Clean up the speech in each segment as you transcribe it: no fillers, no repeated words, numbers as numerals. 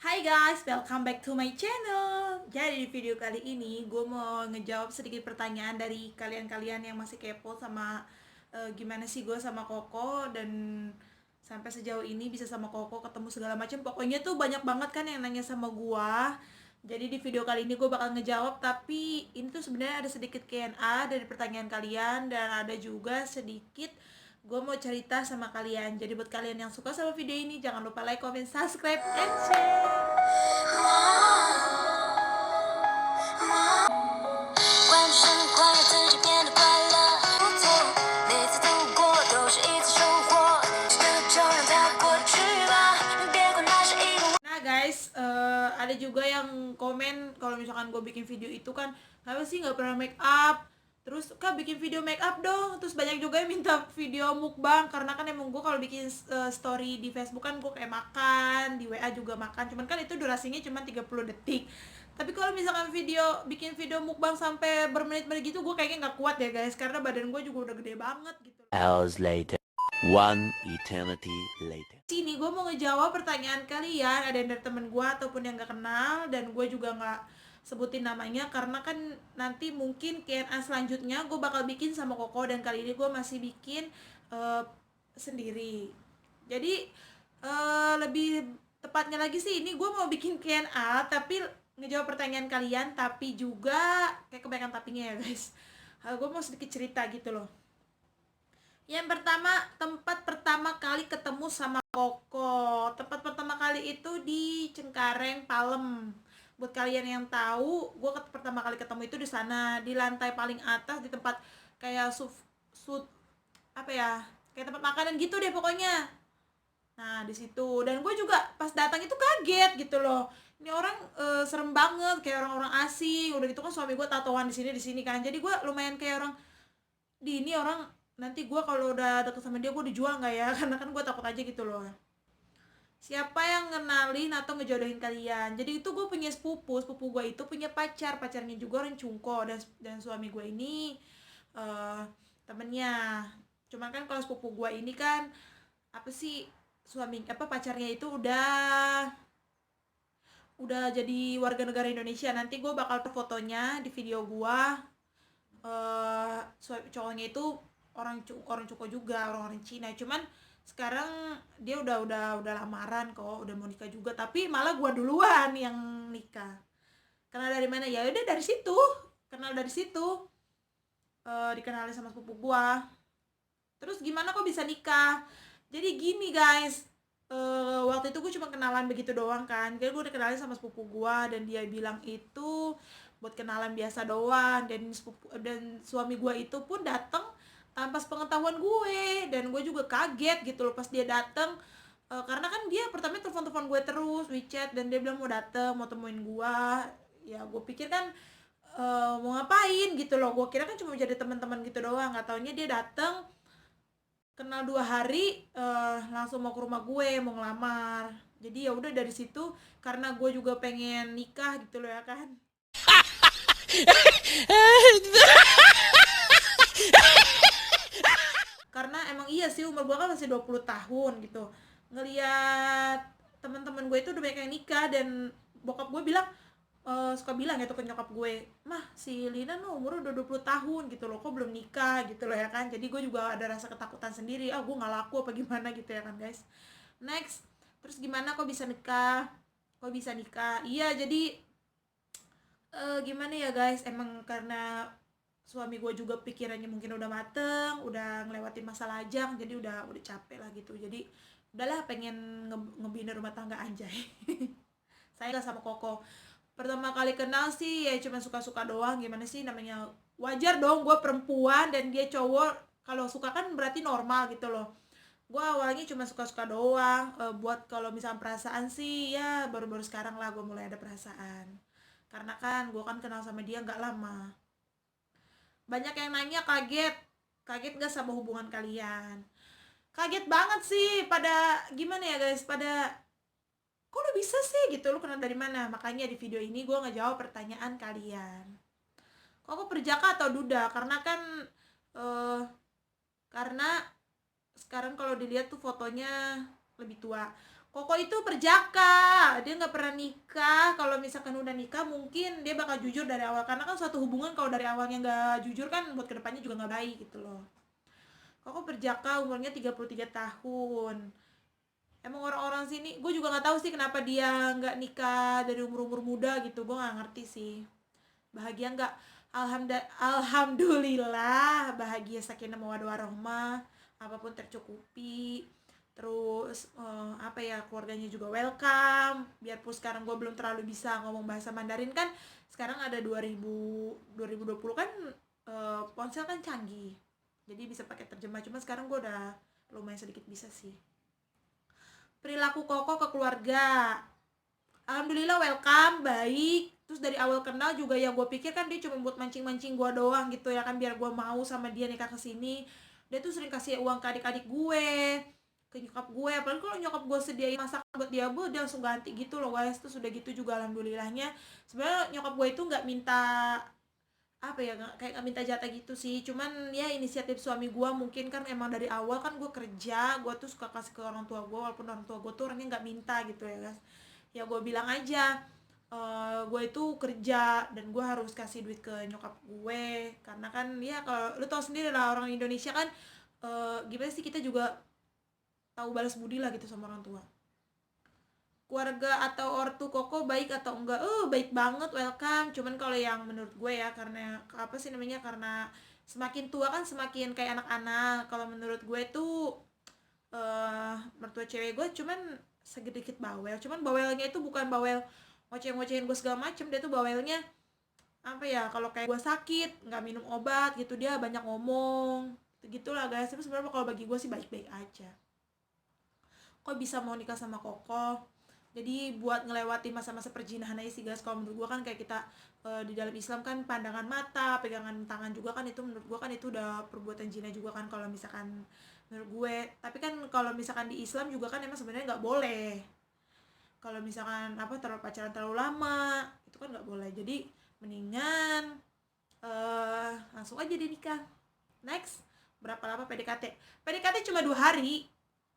Hai guys, welcome back to my channel. Jadi di video kali ini gue mau ngejawab sedikit pertanyaan dari kalian-kalian yang masih kepo sama gimana sih gue sama Koko dan sampai sejauh ini bisa sama Koko ketemu segala macam. Pokoknya tuh banyak banget kan yang nanya sama gue. Jadi di video kali ini gue bakal ngejawab, tapi ini tuh sebenarnya ada sedikit Q&A dari pertanyaan kalian dan ada juga sedikit gue mau cerita sama kalian. Jadi buat kalian yang suka sama video ini, jangan lupa like, comment, subscribe, and share. 关注生活，让自己变得快乐。不错，每次度过都是一次收获。是的，就让它过去吧，别管那是一个。Nah guys, ada juga yang komen kalau misalkan gue bikin video itu kan, kenapa sih nggak pernah make up? Terus Kak bikin video make up dong. Terus banyak juga yang minta video mukbang, karena kan emang gue kalau bikin story di Facebook kan gue kayak makan, di WA juga makan. Cuman kan itu durasinya cuma 30 detik. Tapi kalau misalkan bikin video mukbang sampai bermenit-menit gitu, gue kayaknya nggak kuat ya guys, karena badan gue juga udah gede banget gitu. Hours later. One eternity later. Sini gue mau ngejawab pertanyaan kalian, ada yang dari temen gue ataupun yang gak kenal, dan gue juga nggak sebutin namanya karena kan nanti mungkin Q&A selanjutnya gue bakal bikin sama Koko, dan kali ini gue masih bikin sendiri. Jadi lebih tepatnya lagi sih, ini gue mau bikin Q&A tapi ngejawab pertanyaan kalian, tapi juga kayak kebanyakan tapinya ya guys. Gue mau sedikit cerita gitu loh. Yang pertama, tempat pertama kali ketemu sama Koko. Tempat pertama kali itu di Cengkareng, Palem. Buat kalian yang tahu, gue pertama kali ketemu itu di sana, di lantai paling atas, di tempat kayak apa ya, kayak tempat makanan gitu deh pokoknya. Nah di situ, dan gue juga pas datang itu kaget gitu loh. Ini orang serem banget, kayak orang-orang asing. Udah gitu kan suami gue tatoan di sini kan. Jadi gue lumayan kayak orang, di ini orang nanti gue kalau udah deket sama dia gue dijual nggak ya, karena kan gue takut aja gitu loh. Siapa yang ngenalin atau ngejodohin kalian? Jadi itu gue punya sepupu gue itu punya pacarnya juga orang Cungko, dan suami gue ini temennya. Cuman kan kalau sepupu gue ini kan apa sih, pacarnya itu udah jadi warga negara Indonesia. Nanti gue bakal fotonya di video gue. Cowoknya itu orang Coko juga, orang Cina. Cuman sekarang dia udah lamaran kok, udah mau nikah juga, tapi malah gua duluan yang nikah. Kenal dari mana? Ya udah dari situ. Kenal dari situ. Dikenalin sama sepupu gua. Terus gimana kok bisa nikah? Jadi gini guys, waktu itu gue cuma kenalan begitu doang kan. Kayak gue udah kenalin sama sepupu gue, dan dia bilang itu buat kenalan biasa doang, dan suami gue itu pun datang tanpa sepengetahuan gue, dan gue juga kaget gitu loh pas dia datang. Karena kan dia pertama telepon gue terus WeChat, dan dia bilang mau datang, mau temuin gue. Ya gue pikir kan mau ngapain gitu loh, gue kira kan cuma jadi teman-teman gitu doang. Nggak taunya dia datang, kenal 2 hari langsung mau ke rumah gue mau ngelamar. Jadi ya udah dari situ, karena gue juga pengen nikah gitu loh ya kan. Karena emang iya sih, umur gue kan masih 20 tahun gitu. Ngeliat teman-teman gue itu udah banyak yang nikah, dan bokap gue bilang, suka bilang gitu ke nyokap gue, mah si Lina no umur udah 20 tahun gitu loh, kok belum nikah gitu loh ya kan. Jadi gue juga ada rasa ketakutan sendiri, gue gak laku apa gimana gitu ya kan guys. Next, terus gimana kok bisa nikah? Iya, jadi gimana ya guys, emang karena suami gue juga pikirannya mungkin udah mateng, udah ngelewatin masa lajang, jadi udah capek lah gitu. Jadi udahlah, pengen ngebina rumah tangga anjay. Saya gak sama Koko. Pertama kali kenal sih ya cuma suka-suka doang, gimana sih namanya, wajar dong, gue perempuan dan dia cowok, kalau suka kan berarti normal gitu loh. Gue awalnya cuma suka-suka doang. Buat kalau misalnya perasaan sih ya baru-baru sekarang lah gue mulai ada perasaan, karena kan gue kan kenal sama dia nggak lama. Banyak yang nanya, kaget gak sama hubungan kalian? Kaget banget sih, pada gimana ya guys, pada kok lu bisa sih gitu, lu kenal dari mana? Makanya di video ini gue ngejawab pertanyaan kalian. Kok perjaka atau duda? Karena kan karena sekarang kalau dilihat tuh fotonya lebih tua. Koko itu perjaka, dia nggak pernah nikah. Kalau misalkan udah nikah mungkin dia bakal jujur dari awal, karena kan suatu hubungan kalau dari awalnya nggak jujur kan buat kedepannya juga nggak baik gitu loh. Koko perjaka, umurnya 33 tahun. Emang orang-orang sini, gue juga nggak tahu sih kenapa dia nggak nikah dari umur-umur muda gitu, gue nggak ngerti sih. Bahagia nggak? Alhamdulillah bahagia, sakinah mawaddah warahmah, apapun tercukupi. Terus apa ya, keluarganya juga welcome. Biarpun sekarang gue belum terlalu bisa ngomong bahasa Mandarin kan, sekarang ada 2020 kan, ponsel kan canggih, jadi bisa pakai terjemah. Cuma sekarang gue udah lumayan sedikit bisa sih. Perilaku Koko ke keluarga, alhamdulillah welcome, baik. Terus dari awal kenal juga yang gue pikir kan dia cuma buat mancing-mancing gue doang gitu ya kan, biar gue mau sama dia nikah kesini. Dia tuh sering kasih uang ke adik-adik gue, ke nyokap gue. Apalagi kalau nyokap gue sediain masak buat dia langsung ganti gitu loh guys. Terus udah gitu juga alhamdulillahnya, sebenarnya nyokap gue itu nggak minta apa ya, kayak nggak minta jatah gitu sih, cuman ya inisiatif suami gue. Mungkin kan emang dari awal kan gue kerja, gue tuh suka kasih ke orang tua gue, walaupun orang tua gue tuh orangnya nggak minta gitu ya guys. Ya gue bilang aja, gue itu kerja dan gue harus kasih duit ke nyokap gue, karena kan ya kalau lu tau sendiri lah orang Indonesia kan, gimana sih, kita juga tahu balas budi lah gitu sama orang tua. Keluarga atau ortu Koko baik atau enggak? Baik banget, welcome. Cuman kalau yang menurut gue ya, karena apa sih namanya, karena semakin tua kan semakin kayak anak-anak. Kalau menurut gue tuh mertua cewek gue cuman sedikit bawel. Cuman bawelnya itu bukan bawel ngoceh-ngocehin gue segala macem. Dia tuh bawelnya apa ya, kalau kayak gue sakit nggak minum obat gitu, dia banyak ngomong gitulah guys. Tapi sebenarnya kalau bagi gue sih baik-baik aja. Kok bisa mau nikah sama Koko? Jadi buat ngelewati masa-masa perjinahan aja sih guys. Kalau menurut gue kan kayak kita di dalam Islam kan pandangan mata, pegangan tangan juga kan, itu menurut gue kan itu udah perbuatan zina juga kan kalau misalkan menurut gue. Tapi kan kalau misalkan di Islam juga kan emang sebenarnya nggak boleh. Kalau misalkan apa, terlalu pacaran terlalu lama itu kan nggak boleh. Jadi mendingan langsung aja dinikah. Next, berapa lama PDKT? PDKT cuma 2 hari.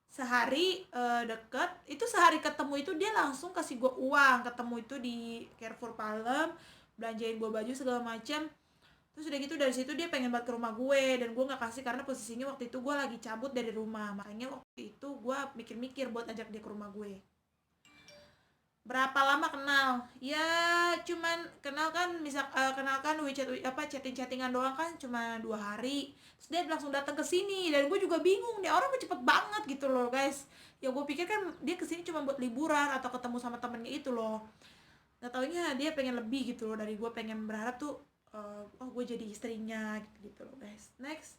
Sehari deket, itu sehari ketemu itu dia langsung kasih gue uang. Ketemu itu di Carrefour Palem, belanjain gue baju segala macam. Terus udah gitu dari situ dia pengen banget ke rumah gue, dan gue nggak kasih karena posisinya waktu itu gue lagi cabut dari rumah. Makanya waktu itu gue mikir-mikir buat ajak dia ke rumah gue. Berapa lama kenal? Ya cuman kenal kan, kenal kan WeChat apa, chattingan doang kan cuma 2 hari. Terus dia langsung datang ke sini, dan gue juga bingung nih orang cepet banget gitu loh guys. Ya gue pikir kan dia kesini cuma buat liburan atau ketemu sama temennya itu loh. Nggak taunya dia pengen lebih gitu loh dari gue. Pengen berharap tuh oh gue jadi istrinya gitu loh guys. Next,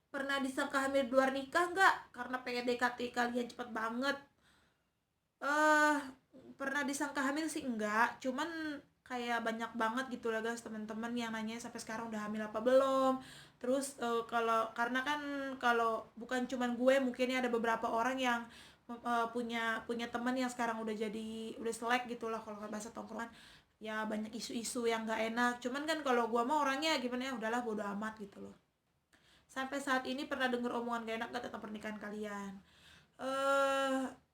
pernah disangka hamil di luar nikah nggak? Karena pengen DKT kalian cepet banget. eh Pernah disangka hamil sih enggak, cuman kayak banyak banget gitu lah guys teman-teman yang nanya sampai sekarang udah hamil apa belum. Terus kalau karena kan kalau bukan cuman gue, mungkin ada beberapa orang yang punya teman yang sekarang udah selek gitu lah kalau bahasa tongkrongan. Ya banyak isu-isu yang nggak enak, cuman kan kalau gue mah orangnya gimana ya, udahlah bodo amat gitu loh. Sampai saat ini pernah denger omongan gak enak gak tentang pernikahan kalian? eh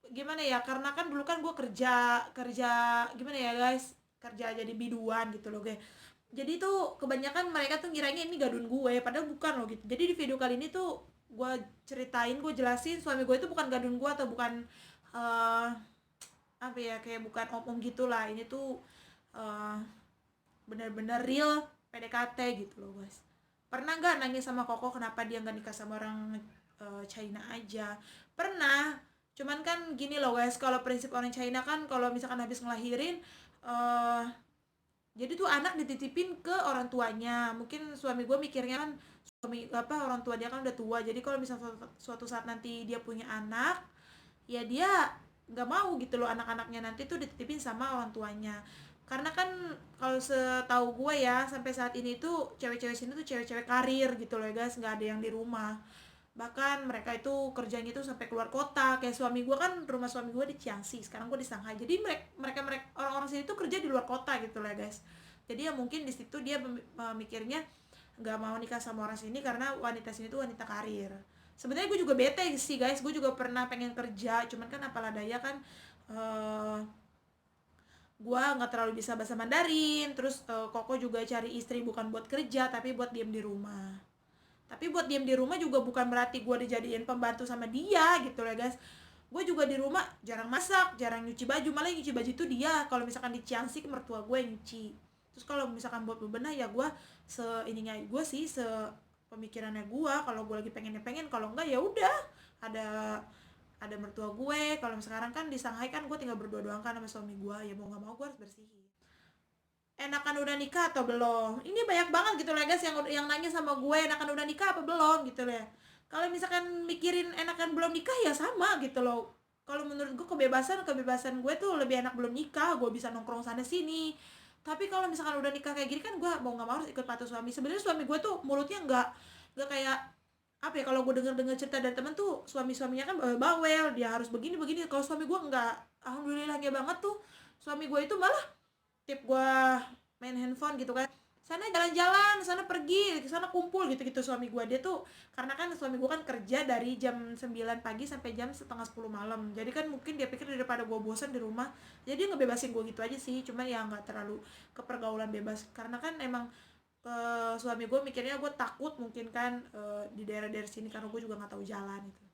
Gimana ya, karena kan dulu kan gue kerja kerja gimana ya guys, kerja jadi biduan gitu loh guys. Jadi tuh kebanyakan mereka tuh ngiranya ini gadun gue, padahal bukan loh gitu. Jadi di video kali ini tuh gue ceritain, gue jelasin suami gue itu bukan gadun gue, atau bukan uh, apa ya, kayak bukan om-om gitulah. Ini tuh uh, bener-bener real PDKT gitu loh guys. Pernah nggak nanya sama Koko kenapa dia nggak nikah sama orang China aja? Pernah. Cuman kan gini loh guys, kalau prinsip orang China kan kalau misalkan habis ngelahirin, uh, jadi tuh anak dititipin ke orang tuanya. Mungkin suami gue mikirnya kan suami apa, orang tua dia kan udah tua, jadi kalau misalnya suatu saat nanti dia punya anak, ya dia nggak mau gitu loh anak-anaknya nanti tuh dititipin sama orang tuanya. Karena kan kalau setahu gue ya, sampai saat ini tuh cewek-cewek sini tuh cewek-cewek karir gitu loh ya guys, nggak ada yang di rumah. Bahkan mereka itu kerjanya itu sampai keluar kota. Kayak suami gue kan, rumah suami gue di Ciangsi, sekarang gue di Shanghai. Jadi mereka orang-orang sini tuh kerja di luar kota gitu lah guys. Jadi ya mungkin di situ dia mikirnya nggak mau nikah sama orang sini karena wanita sini tuh wanita karir. sebenarnya gue juga bete sih guys, gue juga pernah pengen kerja, cuman kan apalah daya kan, gue nggak terlalu bisa bahasa Mandarin. Terus Koko juga cari istri bukan buat kerja tapi buat diem di rumah. Tapi buat diem di rumah juga bukan berarti gue dijadiin pembantu sama dia gitu ya guys. Gue juga di rumah jarang masak, jarang nyuci baju, malah yang nyuci baju itu dia. Kalau misalkan di Ciansik mertua gue yang nyuci. Terus kalau misalkan buat bebenah ya gue ininya gue sih, pemikirannya gue. Kalau gue lagi pengen, kalau enggak ya udah, ada mertua gue. Kalau sekarang kan di Shanghai kan gue tinggal berdua doang kan sama suami gue, ya mau nggak mau gue harus bersihin. Enakan udah nikah atau belum? Ini banyak banget gitu lah guys yang nanya sama gue, enakan udah nikah apa belum gitu ya. Kalau misalkan mikirin enakan belum nikah ya sama gitu loh. Kalau menurut gue kebebasan gue tuh lebih enak belum nikah, gue bisa nongkrong sana sini. Tapi kalau misalkan udah nikah kayak gini kan gue mau nggak mau harus ikut patuh suami. Sebenarnya suami gue tuh mulutnya nggak kayak apa ya, kalau gue denger cerita dari temen tuh suaminya kan bawel, dia harus begini begini. Kalau suami gue nggak, alhamdulillahnya banget tuh. Suami gue itu malah tip gue main handphone gitu kan, sana jalan-jalan, sana pergi, sana kumpul gitu-gitu. Suami gue dia tuh, karena kan suami gue kan kerja dari jam 9 pagi sampai jam setengah 10 malam, jadi kan mungkin dia pikir daripada gue bosan di rumah, jadi dia ngebebasin gue gitu aja sih. Cuman ya nggak terlalu ke pergaulan bebas, karena kan emang suami gue mikirnya gue takut mungkin kan di daerah-daerah sini, karena gue juga nggak tahu jalan itu.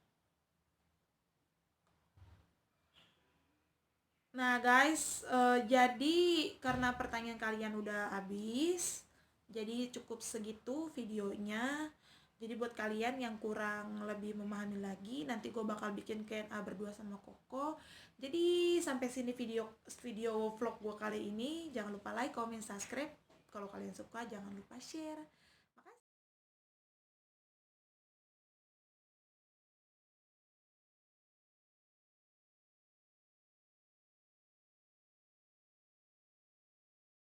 Nah guys, jadi karena pertanyaan kalian udah habis, jadi cukup segitu videonya. Jadi buat kalian yang kurang lebih memahami lagi, nanti gue bakal bikin Q&A berdua sama Koko. Jadi sampai sini video vlog gue kali ini. Jangan lupa like, comment, subscribe. Kalau kalian suka jangan lupa share.